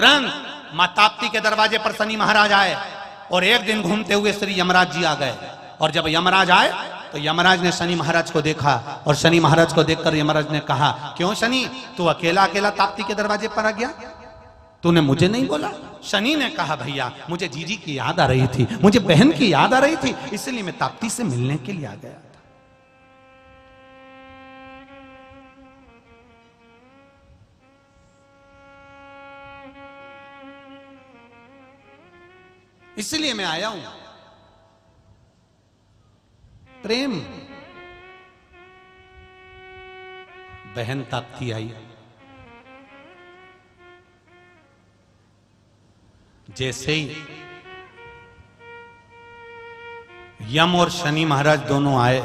तुरंत मां ताप्ती के दरवाजे पर शनि महाराज आए और एक दिन घूमते हुए श्री यमराज जी आ गए। और जब यमराज आए तो यमराज ने शनि महाराज को देखा और शनि महाराज को देखकर यमराज ने कहा, क्यों शनि, तू अकेला अकेला ताप्ती के दरवाजे पर आ गया, तूने मुझे नहीं बोला? शनि ने कहा, भैया मुझे जीजी की याद आ रही थी, मुझे बहन की याद आ रही थी, इसलिए मैं ताप्ती से मिलने के लिए आ गया था। इसलिए मैं आया हूं। प्रेम। बहन ताप्ती आई। जैसे ही यम और शनि महाराज दोनों आए,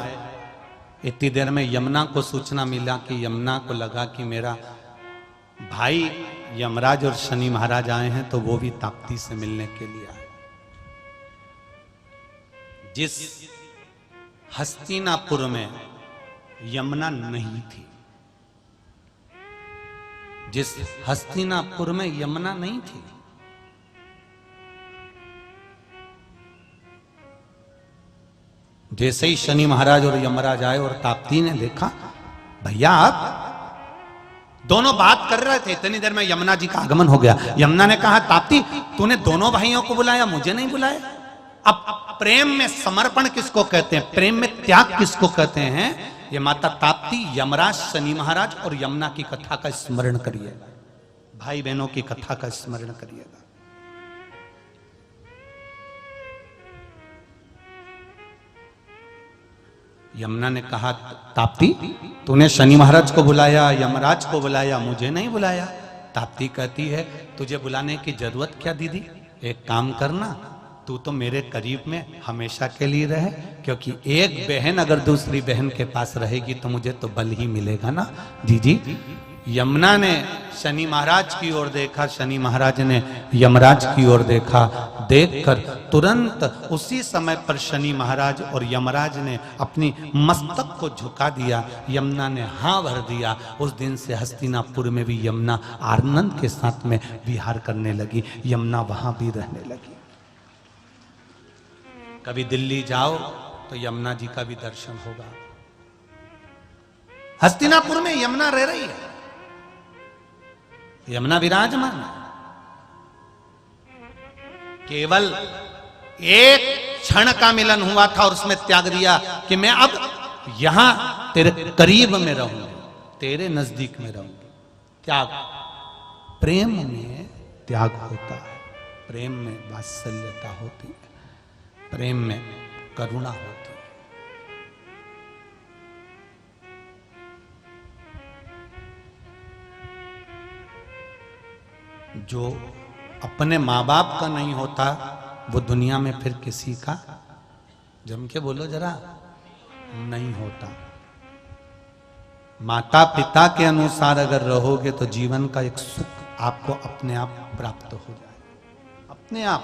इतनी देर में यमुना को सूचना मिला कि यमुना को लगा कि मेरा भाई यमराज और शनि महाराज आए हैं, तो वो भी ताप्ती से मिलने के लिए आए। जिस हस्तिनापुर में यमुना नहीं थी, जिस हस्तिनापुर में यमुना नहीं थी, जैसे ही शनि महाराज और यमराज आए और ताप्ती ने देखा, भैया आप दोनों बात कर रहे थे, इतनी देर में यमुना जी का आगमन हो गया। यमुना ने कहा, ताप्ती तूने दोनों भाइयों को बुलाया, मुझे नहीं बुलाया। अब प्रेम में समर्पण किसको कहते हैं, प्रेम में त्याग किसको कहते हैं? ये माता ताप्ती, यमराज, शनि महाराज और यमुना की कथा का स्मरण करिए, भाई बहनों की कथा का स्मरण करिएगा। यमुना ने कहा, ताप्ती तूने शनि महाराज को बुलाया, यमराज को बुलाया, मुझे नहीं बुलाया। ताप्ती कहती है, तुझे बुलाने की जरूरत क्या दीदी, एक काम करना, तू तो मेरे करीब में हमेशा के लिए रहे, क्योंकि एक बहन अगर दूसरी बहन के पास रहेगी तो मुझे तो बल ही मिलेगा ना। जी। यमुना ने शनि महाराज की ओर देखा, शनि महाराज ने यमराज की ओर देखा। देखकर तुरंत उसी समय पर शनि महाराज और यमराज ने अपनी मस्तक को झुका दिया, यमुना ने हाँ भर दिया। उस दिन से हस्तिनापुर में भी यमुना आनंद के साथ में विहार करने लगी, यमुना वहां भी रहने लगी। कभी दिल्ली जाओ तो यमुना जी का भी दर्शन होगा। हस्तिनापुर में यमुना रह रही है, यमुना विराजमान। केवल एक क्षण का मिलन हुआ था और उसमें त्याग दिया कि मैं अब यहां तेरे करीब में रहूंगी, तेरे नजदीक में रहूंगी। त्याग, प्रेम में त्याग होता है, प्रेम में वात्सल्यता होती है, प्रेम में करुणा होती है। जो अपने माँ बाप का नहीं होता वो दुनिया में फिर किसी का, जम के बोलो जरा, नहीं होता। माता पिता के अनुसार अगर रहोगे तो जीवन का एक सुख आपको अपने आप प्राप्त हो जाए, अपने आप।